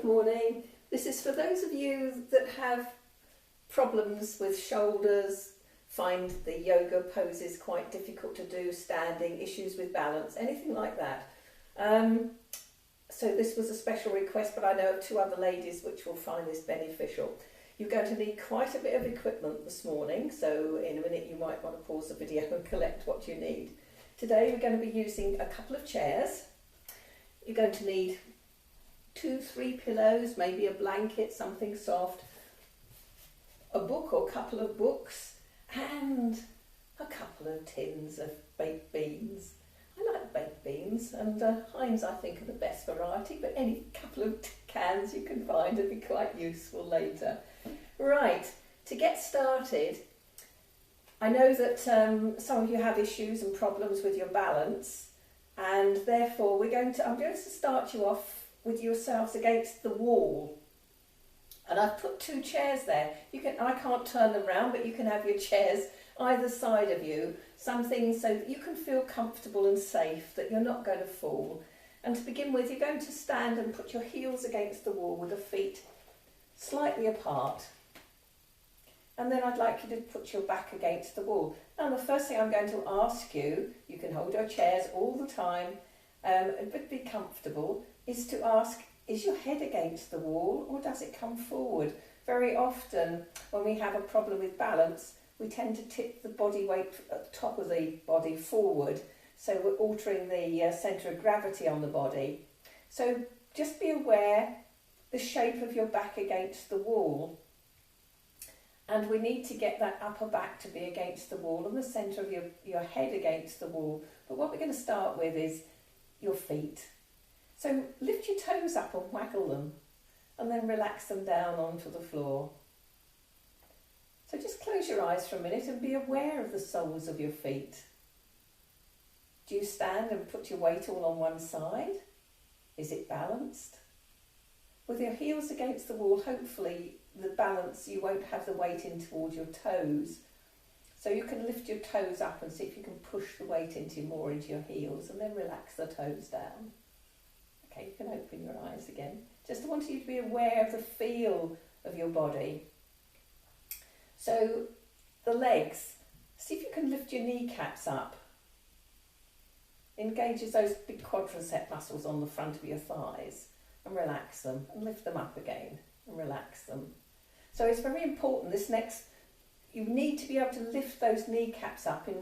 good morning. This is for those of you that have problems with shoulders, find the yoga poses quite difficult to do, standing, issues with balance, anything like that. So this was a special request, but I know of two other ladies which will find this beneficial. You're going to need quite a bit of equipment this morning, so in a minute you might want to pause the video and collect what you need. Today we're going to be using a couple of chairs. You're going to need 2-3 pillows, maybe a blanket, something soft, a book or couple of books, and a couple of tins of baked beans. I like baked beans, and Heinz I think are the best variety, but any couple of cans you can find would be quite useful later. Right, to get started, I know that some of you have issues and problems with your balance, and therefore I'm going to start you off with yourselves against the wall. And I've put 2 chairs there. I can't turn them round, but you can have your chairs either side of you, something so that you can feel comfortable and safe, that you're not going to fall. And to begin with, you're going to stand and put your heels against the wall with the feet slightly apart. And then I'd like you to put your back against the wall. Now the first thing I'm going to ask you, you can hold your chairs all the time, but be comfortable, is to ask, is your head against the wall or does it come forward? Very often when we have a problem with balance, we tend to tip the body weight at the top of the body forward, so we're altering the centre of gravity on the body. So just be aware the shape of your back against the wall, and we need to get that upper back to be against the wall and the centre of your head against the wall. But what we're going to start with is your feet. So lift your toes up and waggle them, and then relax them down onto the floor. So just close your eyes for a minute and be aware of the soles of your feet. Do you stand and put your weight all on one side? Is it balanced? With your heels against the wall, hopefully the balance, you won't have the weight in towards your toes. So you can lift your toes up and see if you can push the weight more into your heels, and then relax the toes down. Okay, you can open your eyes again. Just want you to be aware of the feel of your body. So the legs, see if you can lift your kneecaps up. Engages those big quadricep muscles on the front of your thighs, and relax them and lift them up again and relax them. So it's very important, you need to be able to lift those kneecaps up to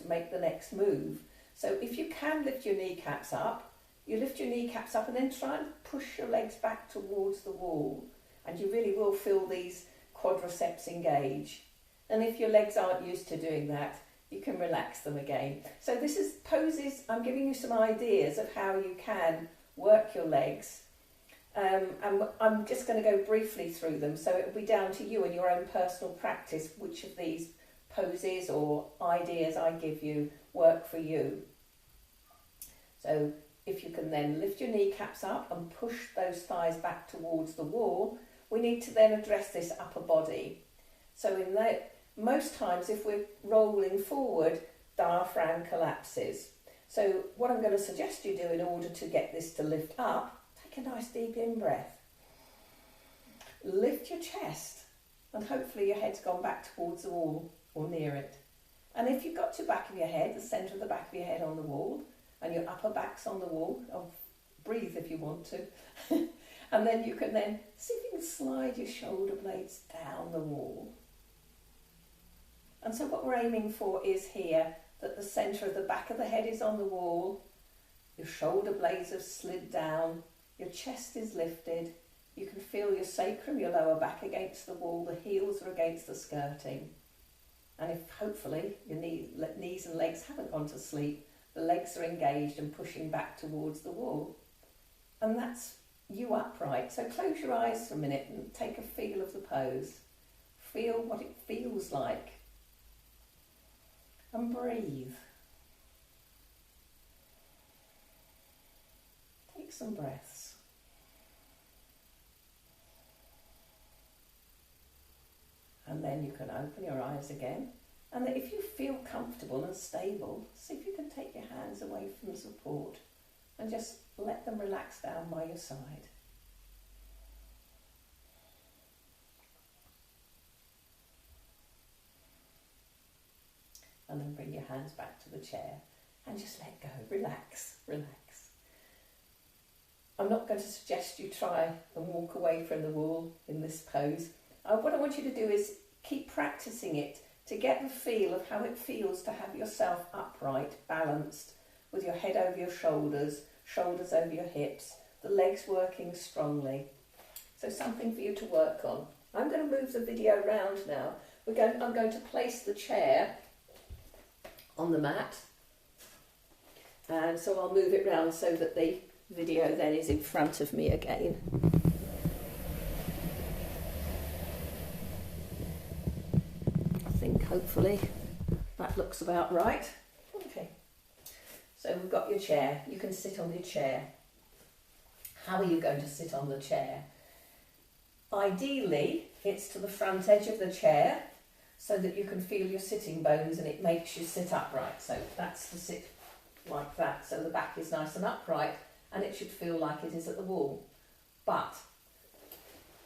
make the next move. So if you can lift your kneecaps up, you lift your kneecaps up and then try and push your legs back towards the wall, and you really will feel these quadriceps engage. And if your legs aren't used to doing that, you can relax them again. So this is poses, I'm giving you some ideas of how you can work your legs. And I'm just going to go briefly through them, so it'll be down to you and your own personal practice which of these poses or ideas I give you work for you. So if you can then lift your kneecaps up and push those thighs back towards the wall, we need to then address this upper body. So most times if we're rolling forward, diaphragm collapses. So what I'm going to suggest you do in order to get this to lift up, take a nice deep in-breath. Lift your chest, and hopefully your head's gone back towards the wall or near it. And if you've got your back of your head, the centre of the back of your head on the wall, and your upper back's on the wall, breathe if you want to. And then you can see if you can slide your shoulder blades down the wall. And so what we're aiming for is here, that the centre of the back of the head is on the wall, your shoulder blades have slid down, your chest is lifted, you can feel your sacrum, your lower back against the wall, the heels are against the skirting. And if hopefully your knees and legs haven't gone to sleep, the legs are engaged and pushing back towards the wall. And that's you upright. So close your eyes for a minute and take a feel of the pose. Feel what it feels like. And breathe. Take some breaths. And then you can open your eyes again. And if you feel comfortable and stable, see if you can take your hands away from support and just let them relax down by your side. and then bring your hands back to the chair and just let go. Relax, relax. I'm not going to suggest you try and walk away from the wall in this pose. What I want you to do is keep practicing it to get the feel of how it feels to have yourself upright, balanced, with your head over your shoulders, shoulders over your hips, the legs working strongly. So something for you to work on. I'm going to move the video around now. I'm going to place the chair on the mat, and so I'll move it round so that the video then is in front of me again. I think hopefully that looks about right. Okay, so we've got your chair. You can sit on your chair. How are you going to sit on the chair? Ideally, it's to the front edge of the chair so that you can feel your sitting bones and it makes you sit upright. So that's to sit like that, so the back is nice and upright and it should feel like it is at the wall. But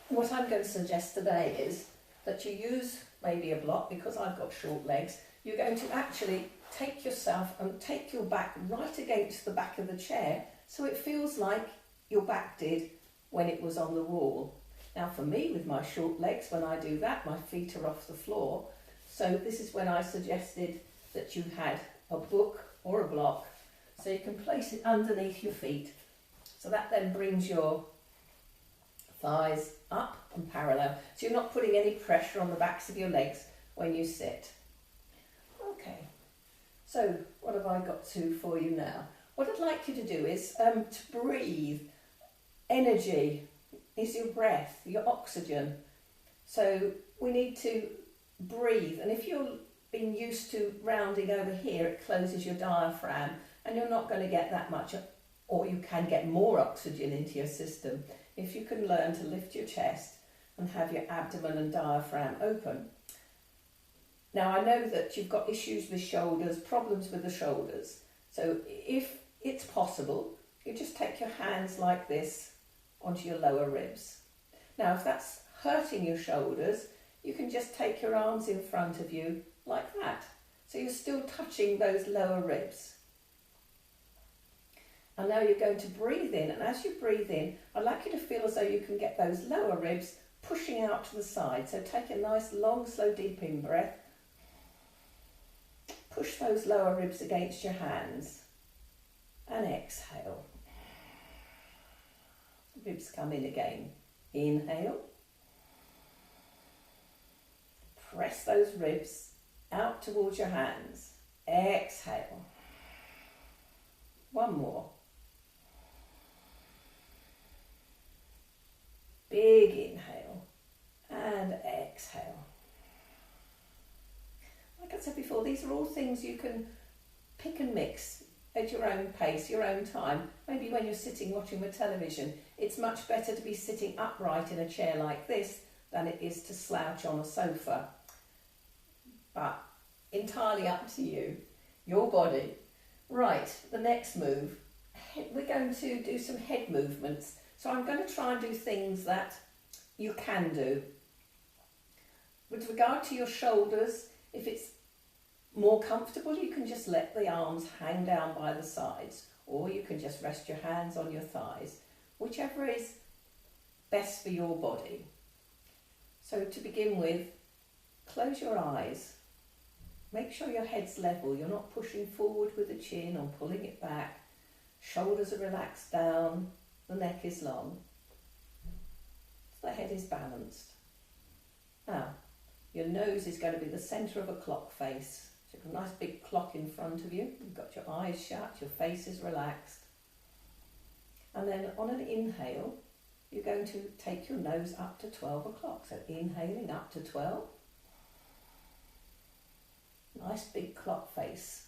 what I'm going to suggest today is that you use maybe a block, because I've got short legs. You're going to actually take yourself and take your back right against the back of the chair so it feels like your back did when it was on the wall. Now for me, with my short legs, when I do that, my feet are off the floor. So this is when I suggested that you had a book or a block, so you can place it underneath your feet. So that then brings your thighs up and parallel. So you're not putting any pressure on the backs of your legs when you sit. Okay, so what have I got for you now? What I'd like you to do is to breathe. Energy is your breath, your oxygen. So we need to breathe, and if you're being used to rounding over here, it closes your diaphragm and you're not going to get that much, or you can get more oxygen into your system if you can learn to lift your chest and have your abdomen and diaphragm open. Now I know that you've got issues with shoulders, problems with the shoulders, so if it's possible, you just take your hands like this onto your lower ribs. Now if that's hurting your shoulders, you can just take your arms in front of you like that. So you're still touching those lower ribs. And now you're going to breathe in, and as you breathe in, I'd like you to feel as though you can get those lower ribs pushing out to the side. So take a nice long, slow, deep in breath. Push those lower ribs against your hands and exhale. Ribs come in again. Inhale. Press those ribs out towards your hands. Exhale. One more. Big inhale and exhale. Like I said before, these are all things you can pick and mix at your own pace, your own time. Maybe when you're sitting watching the television, it's much better to be sitting upright in a chair like this than it is to slouch on a sofa. But entirely up to you, your body. Right, the next move, we're going to do some head movements. So I'm going to try and do things that you can do. With regard to your shoulders, if it's more comfortable, you can just let the arms hang down by the sides, or you can just rest your hands on your thighs, whichever is best for your body. So to begin with, close your eyes. Make sure your head's level. You're not pushing forward with the chin or pulling it back. Shoulders are relaxed down. The neck is long. The head is balanced. Now, your nose is going to be the centre of a clock face. So you've got a nice big clock in front of you. You've got your eyes shut, your face is relaxed. And then on an inhale, you're going to take your nose up to 12 o'clock. So inhaling up to 12. Nice big clock face.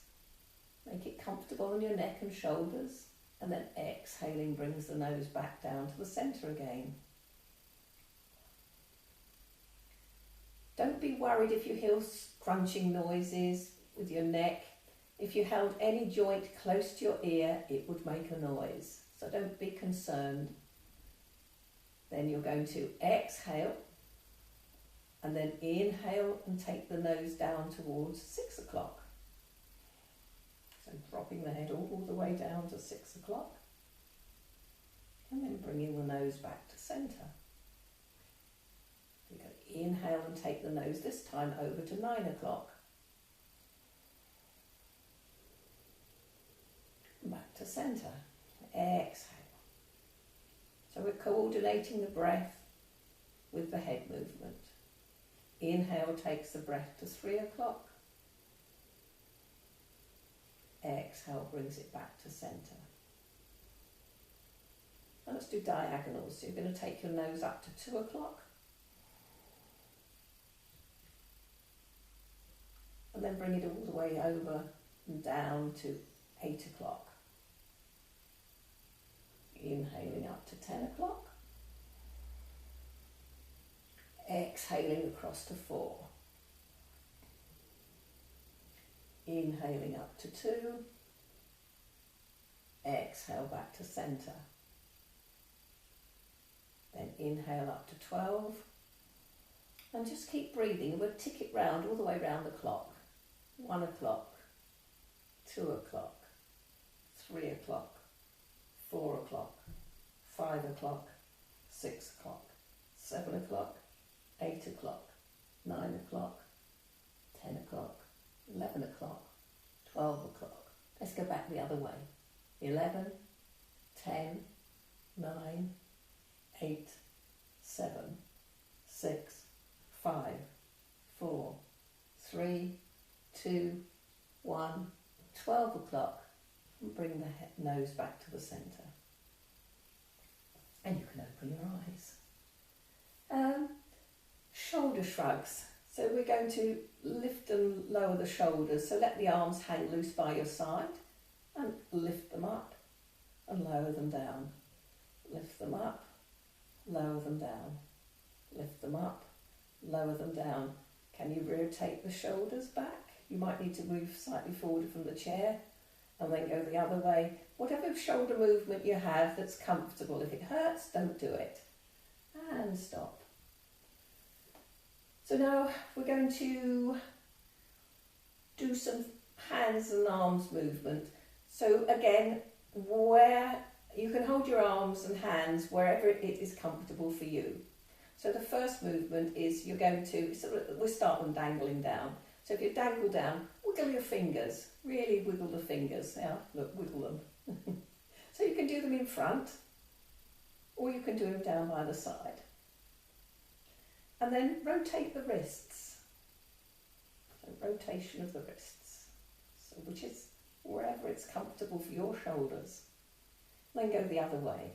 Make it comfortable on your neck and shoulders. And then exhaling brings the nose back down to the centre again. Don't be worried if you hear crunching noises with your neck. If you held any joint close to your ear, it would make a noise. So don't be concerned. Then you're going to exhale and then inhale and take the nose down towards 6 o'clock. So dropping the head all the way down to 6 o'clock, and then bringing the nose back to centre. You're going to inhale and take the nose this time over to 9 o'clock. Back to centre. Exhale. So we're coordinating the breath with the head movement. Inhale takes the breath to 3 o'clock. Exhale brings it back to centre. And let's do diagonals. So you're going to take your nose up to 2 o'clock. And then bring it all the way over and down to 8 o'clock. Inhaling up to 10 o'clock. Exhaling across to 4. Inhaling up to 2. Exhale back to centre. Then inhale up to 12. And just keep breathing. We'll tick it round all the way round the clock. 1 o'clock, 2 o'clock, 3 o'clock, 4 o'clock, 5 o'clock, 6 o'clock, 7 o'clock, 8 o'clock, 9 o'clock, 10 o'clock, 11 o'clock, 12 o'clock. Let's go back the other way. 11, 10, 9, 8, 7, 6, 5, 4, 3, 2, 1, 12 o'clock, and bring the nose back to the centre. And you can open your eyes. Shoulder shrugs. So we're going to lift and lower the shoulders. So let the arms hang loose by your side and lift them up and lower them down. Lift them up, lower them down. Lift them up, lower them down. Can you rotate the shoulders back? You might need to move slightly forward from the chair and then go the other way. Whatever shoulder movement you have that's comfortable. If it hurts, don't do it. And stop. So now we're going to do some hands and arms movement. So again, where you can hold your arms and hands wherever it is comfortable for you. So the first movement is you're going to, we'll start them dangling down. So if you dangle down, wiggle your fingers, really wiggle the fingers. Yeah, look, wiggle them. So you can do them in front, or you can do them down by the side. And then rotate the wrists. So rotation of the wrists. So which is wherever it's comfortable for your shoulders. Then go the other way.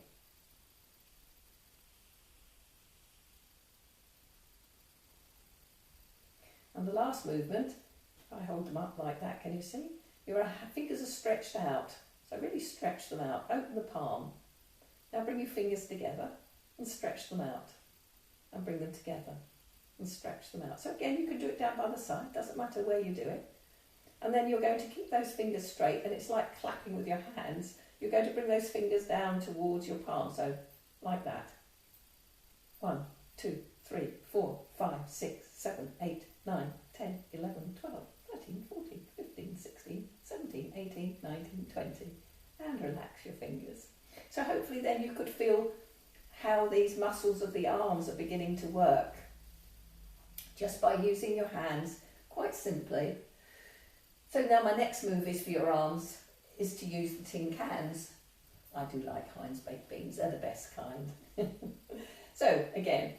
And the last movement, if I hold them up like that, can you see? Your fingers are stretched out. So really stretch them out. Open the palm. Now bring your fingers together and stretch them out. And bring them together and stretch them out. So again, you can do it down by the side. Doesn't matter where you do it. And then you're going to keep those fingers straight, and it's like clapping with your hands. You're going to bring those fingers down towards your palm. So like that. 1, 2, 3, 4, 5, 6, 7, 8, 9, 10, 11, 12, 13, 14, 15, 16, 17, 18, 19, 20. And relax your fingers. So hopefully then you could feel how these muscles of the arms are beginning to work. Just by using your hands, quite simply. So now my next move is for your arms, is to use the tin cans. I do like Heinz baked beans, they're the best kind. So again,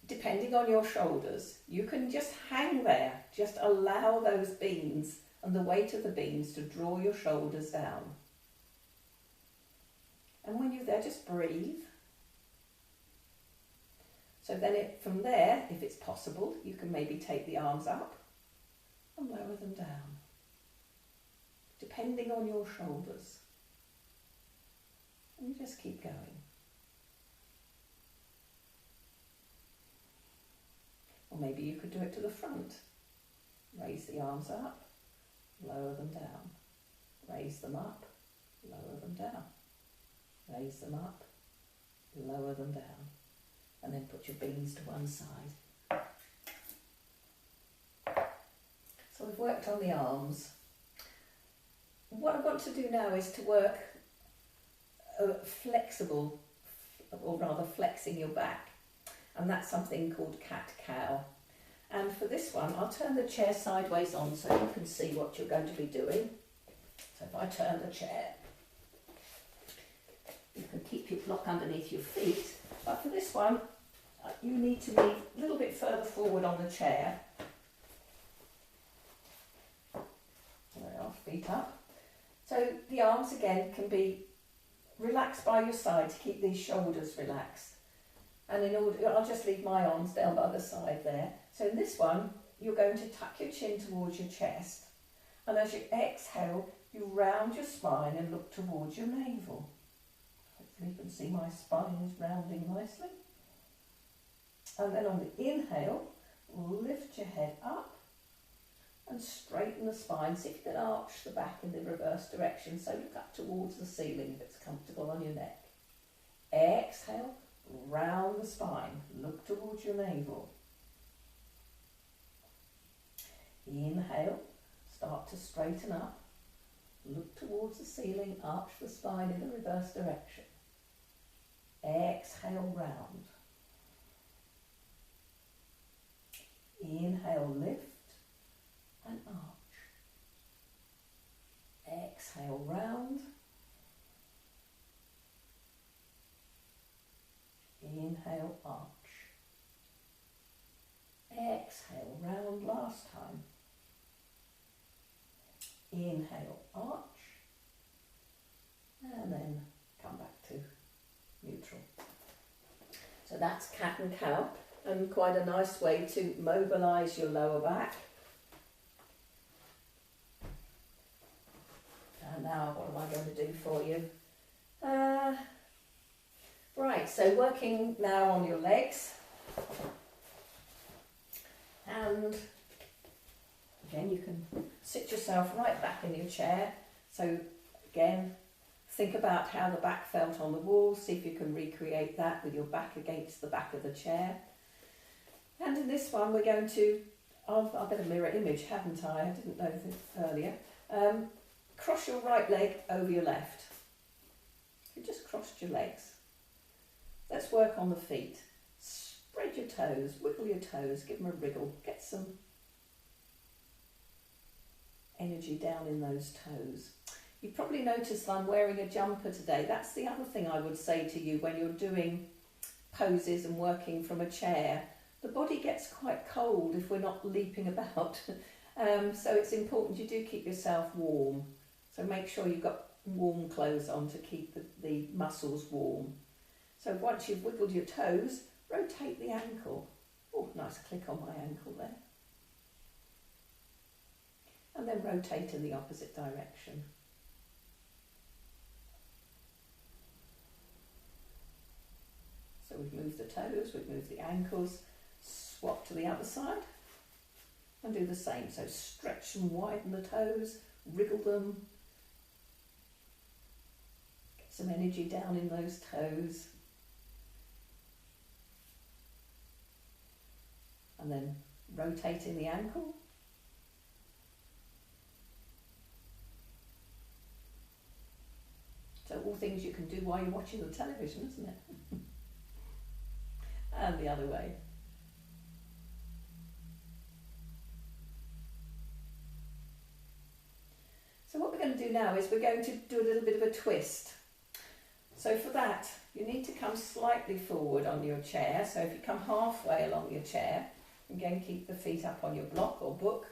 depending on your shoulders, you can just hang there, just allow those beans and the weight of the beans to draw your shoulders down. And when you're there, just breathe. So then from there, if it's possible, you can maybe take the arms up and lower them down, depending on your shoulders. And you just keep going. Or maybe you could do it to the front. Raise the arms up, lower them down. Raise them up, lower them down. Raise them up, lower them down. And then put your beans to one side. So we've worked on the arms. what I want to do now is to work flexible, or rather flexing your back, and that's something called cat-cow. And for this one, I'll turn the chair sideways on so you can see what you're going to be doing. So if I turn the chair, you can keep your block underneath your feet. But for this one, you need to be a little bit further forward on the chair. There we are, feet up. So the arms again can be relaxed by your side to keep these shoulders relaxed. And in order, I'll just leave my arms down by the side there. So in this one, you're going to tuck your chin towards your chest. And as you exhale, you round your spine and look towards your navel. Hopefully you can see my spine is rounding nicely. And then on the inhale, lift your head up and straighten the spine. See if you can arch the back in the reverse direction. So look up towards the ceiling if it's comfortable on your neck. Exhale, round the spine, look towards your navel. Inhale, start to straighten up, look towards the ceiling, arch the spine in the reverse direction. Exhale, round. Inhale, lift and arch. Exhale, round. Inhale, arch. Exhale, round last time. Inhale, arch. And then come back to neutral. So that's cat and cow, and quite a nice way to mobilise your lower back. And now what am I going to do for you? Right, so working now on your legs. And again, you can sit yourself right back in your chair. So again, think about how the back felt on the wall. See if you can recreate that with your back against the back of the chair. And in this one, we're going to, I've got a mirror image, haven't I? I didn't know this earlier. Cross your right leg over your left. You just crossed your legs. Let's work on the feet. Spread your toes, wiggle your toes, give them a wriggle. Get some energy down in those toes. You've probably noticed I'm wearing a jumper today. That's the other thing I would say to you when you're doing poses and working from a chair. The body gets quite cold if we're not leaping about. So it's important you do keep yourself warm. So make sure you've got warm clothes on to keep the muscles warm. So once you've wiggled your toes, rotate the ankle. Oh, nice click on my ankle there. And then rotate in the opposite direction. So we've moved the toes, we've moved the ankles, swap to the other side and do the same. So stretch and widen the toes, wriggle them, get some energy down in those toes. And then rotating the ankle. So all things you can do while you're watching the television, isn't it? And the other way. So what we're going to do now is we're going to do a little bit of a twist. So for that, you need to come slightly forward on your chair. So if you come halfway along your chair, again, keep the feet up on your block or book.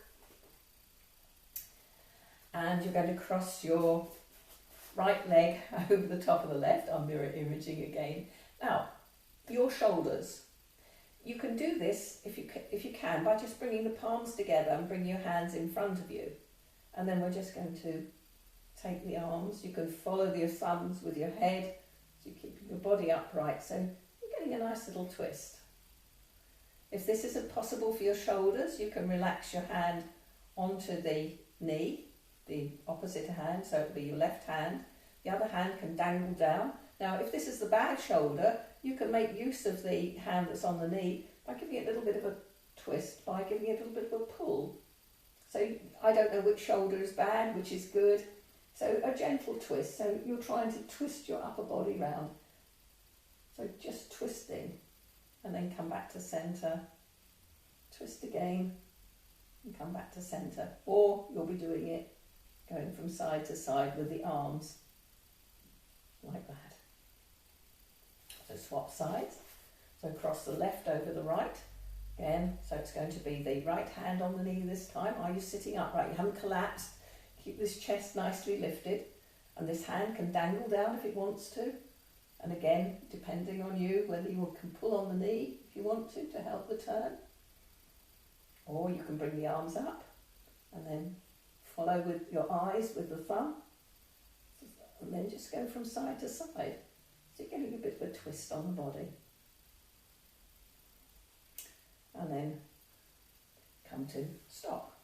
And you're going to cross your right leg over the top of the left. I'm mirror imaging again. Now, your shoulders. You can do this, if you can, by just bringing the palms together and bring your hands in front of you. And then we're just going to take the arms. You can follow your thumbs with your head, so you're keeping your body upright. So you're getting a nice little twist. If this isn't possible for your shoulders, you can relax your hand onto the knee, the opposite hand, so it'll be your left hand. The other hand can dangle down. Now, if this is the bad shoulder, you can make use of the hand that's on the knee by giving it a little bit of a twist, by giving it a little bit of a pull. So I don't know which shoulder is bad, which is good. So a gentle twist, so you're trying to twist your upper body round. So just twisting, and then come back to centre, twist again, and come back to centre. Or you'll be doing it going from side to side with the arms, like that. So swap sides, so cross the left over the right, again, so it's going to be the right hand on the knee this time. Are you sitting upright? You haven't collapsed. Keep this chest nicely lifted, and this hand can dangle down if it wants to. And again, depending on you, whether you can pull on the knee if you want to help the turn, or you can bring the arms up and then follow with your eyes with the thumb, and then just go from side to side. So you're getting a bit of a twist on the body. And then come to stop.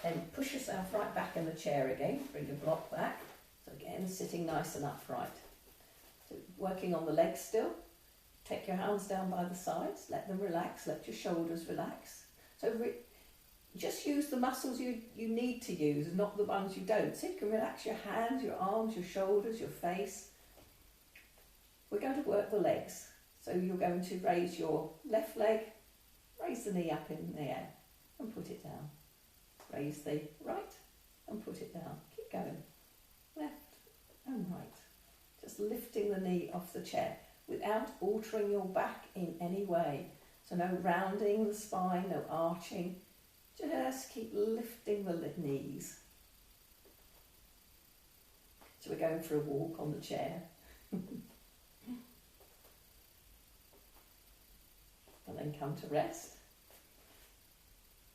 Then push yourself right back in the chair again, bring your block back. So again, sitting nice and upright. So working on the legs still. Take your hands down by the sides, let them relax, let your shoulders relax. So just use the muscles you need to use, not the ones you don't. So you can relax your hands, your arms, your shoulders, your face. We're going to work the legs. So you're going to raise your left leg, raise the knee up in the air and put it down. Raise the right and put it down. Keep going. Left and right. Just lifting the knee off the chair without altering your back in any way. So no rounding the spine, no arching. Just keep lifting the knees. So we're going for a walk on the chair. And then come to rest.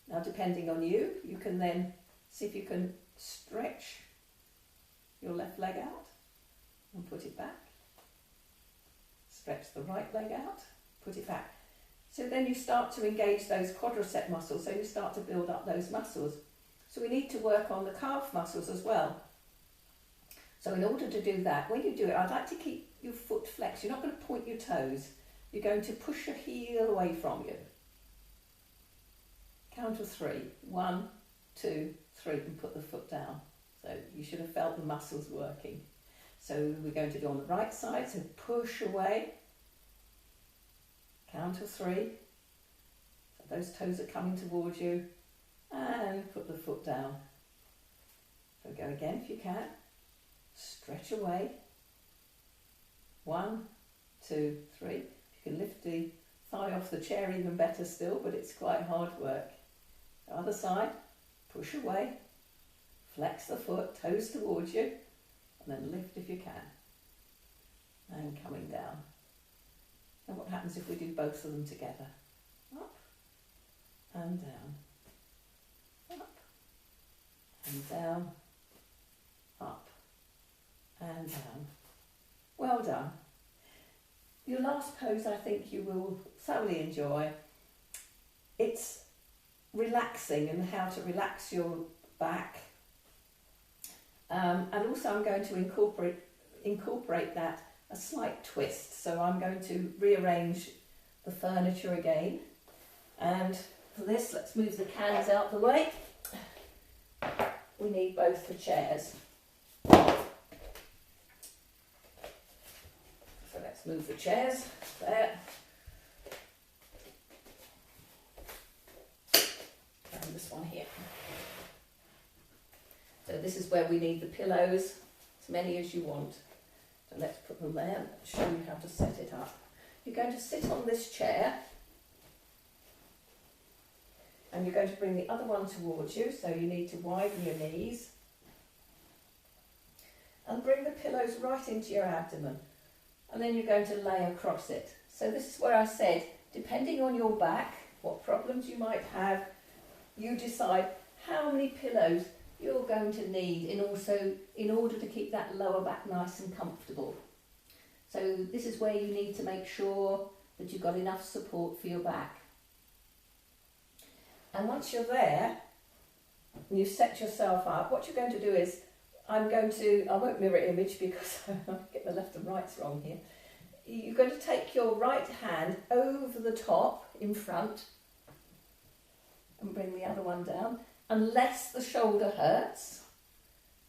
Now, depending on you, you can then see if you can stretch your left leg out and put it back. Stretch the right leg out, put it back. So then you start to engage those quadricep muscles, so you start to build up those muscles. So we need to work on the calf muscles as well. So in order to do that, when you do it, I'd like to keep your foot flexed. You're not going to point your toes. You're going to push your heel away from you. Count of 3. 1, 2, 3, and put the foot down. So you should have felt the muscles working. So we're going to do on the right side, so push away. Count of 3. So those toes are coming towards you. And put the foot down. So go again if you can. Stretch away. 1, 2, 3. If you can lift the thigh off the chair, even better still, but it's quite hard work. The other side, push away, flex the foot, toes towards you, and then lift if you can. And coming down. And what happens if we do both of them together? Up and down. Up and down. Up and down. Well done. Your last pose I think you will thoroughly enjoy. It's relaxing and how to relax your back. And also I'm going to incorporate that a slight twist. So I'm going to rearrange the furniture again. And for this, let's move the cans out the way. We need both the chairs. So let's move the chairs there. And this one here. So this is where we need the pillows, as many as you want. So let's put them there and show you how to set it up. You're going to sit on this chair and you're going to bring the other one towards you, so you need to widen your knees and bring the pillows right into your abdomen, and then you're going to lay across it. So this is where I said, depending on your back, what problems you might have, you decide how many pillows you're going to need in order to keep that lower back nice and comfortable. So this is where you need to make sure that you've got enough support for your back. And once you're there, and you've set yourself up, what you're going to do is, I won't mirror image because I get the left and rights wrong here. You're going to take your right hand over the top in front and bring the other one down. Unless the shoulder hurts,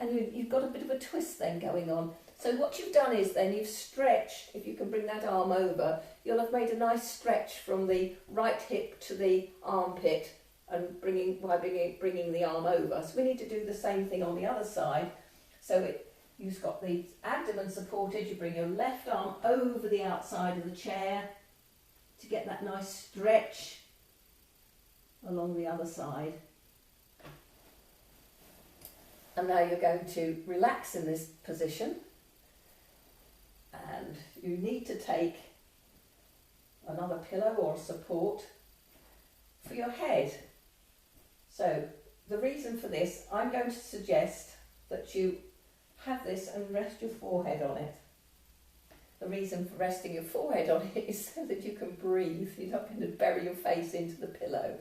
and you've got a bit of a twist then going on. So what you've done is then you've stretched, if you can bring that arm over, you'll have made a nice stretch from the right hip to the armpit and bringing the arm over. So we need to do the same thing on the other side. So you've got the abdomen supported, you bring your left arm over the outside of the chair to get that nice stretch along the other side. And now you're going to relax in this position. And you need to take another pillow or support for your head. So the reason for this, I'm going to suggest that you have this and rest your forehead on it. The reason for resting your forehead on it is so that you can breathe. You're not going to bury your face into the pillow.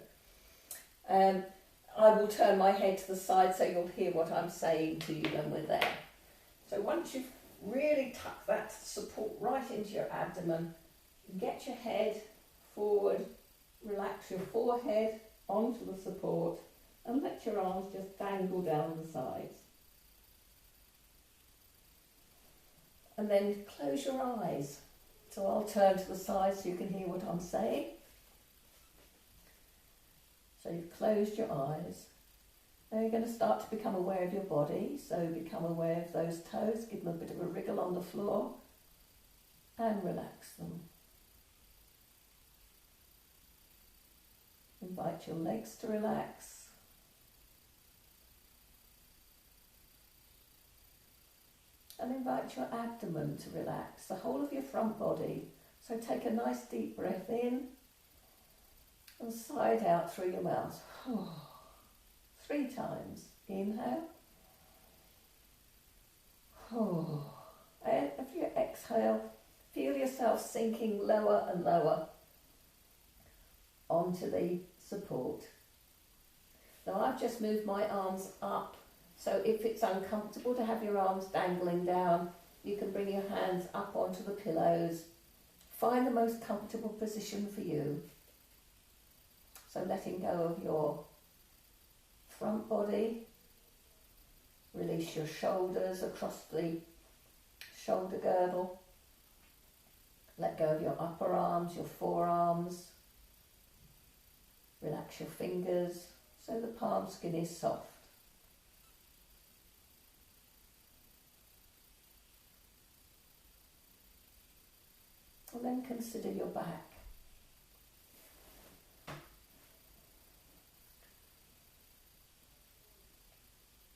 I will turn my head to the side so you'll hear what I'm saying to you when we're there. So once you've really tuck that support right into your abdomen, get your head forward, relax your forehead onto the support and let your arms just dangle down the sides. And then close your eyes. So I'll turn to the side so you can hear what I'm saying. So you've closed your eyes. Now you're going to start to become aware of your body, so become aware of those toes, give them a bit of a wriggle on the floor and relax them. Invite your legs to relax. And invite your abdomen to relax, the whole of your front body. So take a nice deep breath in and sigh it out through your mouth. 3 times. Inhale. And if you exhale, feel yourself sinking lower and lower onto the support. Now I've just moved my arms up, so if it's uncomfortable to have your arms dangling down, you can bring your hands up onto the pillows. Find the most comfortable position for you. So letting go of your front body, release your shoulders across the shoulder girdle, let go of your upper arms, your forearms, relax your fingers so the palm skin is soft. And then consider your back.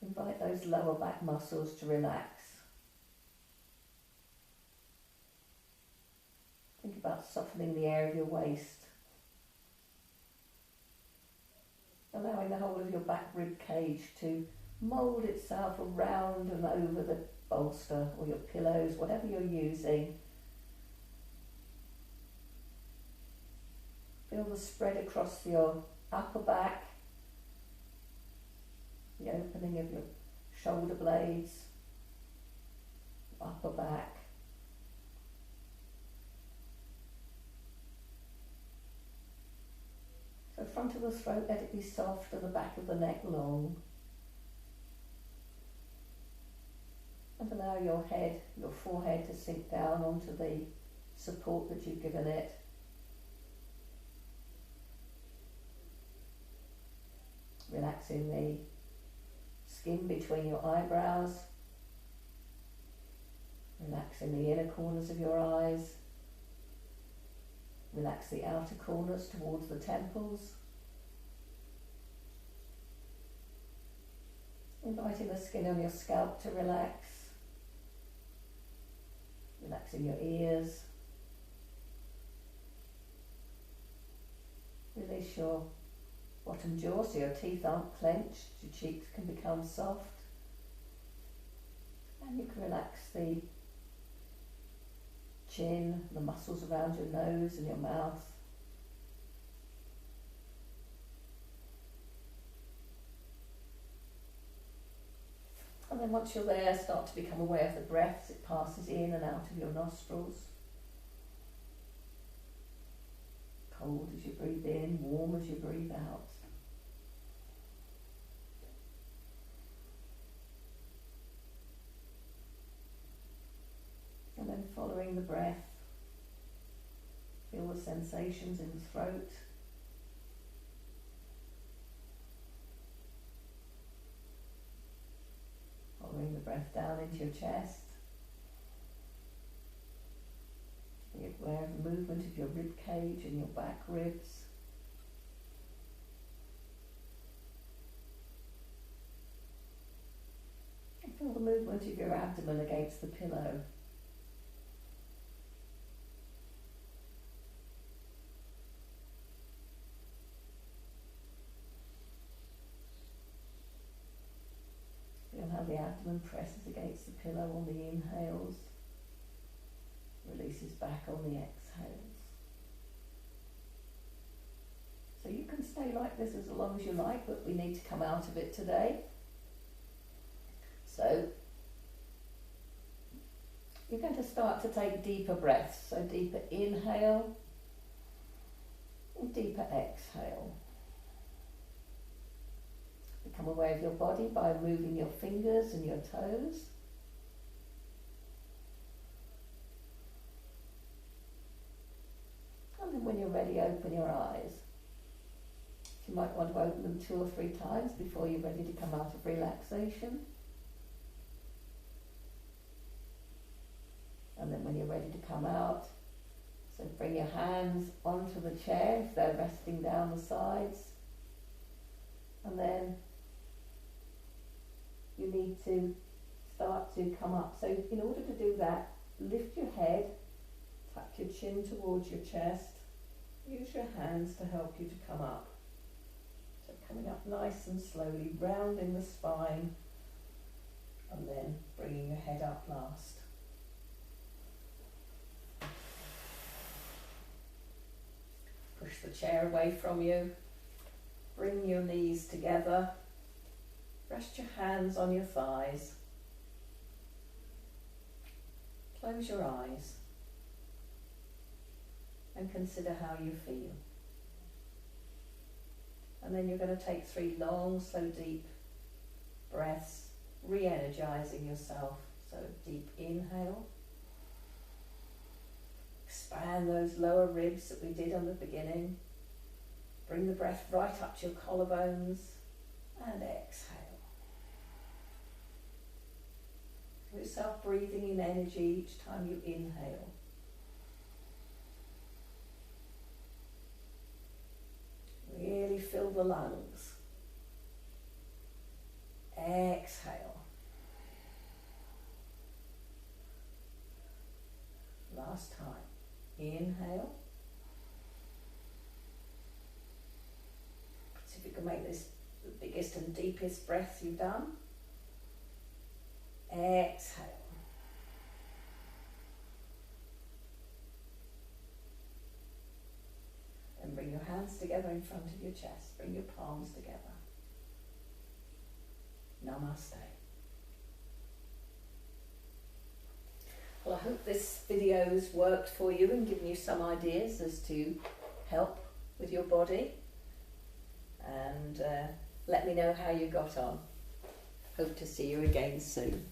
Invite those lower back muscles to relax. Think about softening the area of your waist. Allowing the whole of your back rib cage to mould itself around and over the bolster or your pillows, whatever you're using. Feel the spread across your upper back, the opening of your shoulder blades, upper back. So front of the throat, let it be soft and the back of the neck long. And allow your head, your forehead to sink down onto the support that you've given it. Relaxing the skin between your eyebrows, relaxing the inner corners of your eyes, relax the outer corners towards the temples, inviting the skin on your scalp to relax, relaxing your ears, release your bottom jaw so your teeth aren't clenched, your cheeks can become soft, and you can relax the chin, the muscles around your nose and your mouth. And then once you're there, start to become aware of the breath as it passes in and out of your nostrils. Cold as you breathe in, warm as you breathe out. following the breath. Feel the sensations in the throat. Following the breath down into your chest. Be aware of the movement of your rib cage and your back ribs. And feel the movement of your abdomen against the pillow. Feel how the abdomen presses against the pillow on the inhales, releases back on the exhales. So you can stay like this as long as you like, but we need to come out of it today. So you're going to start to take deeper breaths. So deeper inhale and deeper exhale. Become aware of your body by moving your fingers and your toes. And then when you're ready, open your eyes. You might want to open them 2 or 3 times before you're ready to come out of relaxation. And then when you're ready to come out, so bring your hands onto the chair if they're resting down the sides. And then you need to start to come up. So in order to do that, lift your head, tuck your chin towards your chest, use your hands to help you to come up. So coming up nice and slowly, rounding the spine, and then bringing your head up last. Push the chair away from you, bring your knees together, rest your hands on your thighs, close your eyes and consider how you feel. And then you're going to take 3 long, slow, deep breaths, re-energizing yourself. So deep inhale. Expand those lower ribs that we did on the beginning. Bring the breath right up to your collarbones and exhale. Feel yourself breathing in energy each time you inhale. Really fill the lungs. Exhale. Last time. Inhale. See if you can make this the biggest and deepest breath you've done. Exhale. And bring your hands together in front of your chest. Bring your palms together. Namaste. Well, I hope this video's worked for you and given you some ideas as to help with your body. And let me know how you got on. Hope to see you again soon.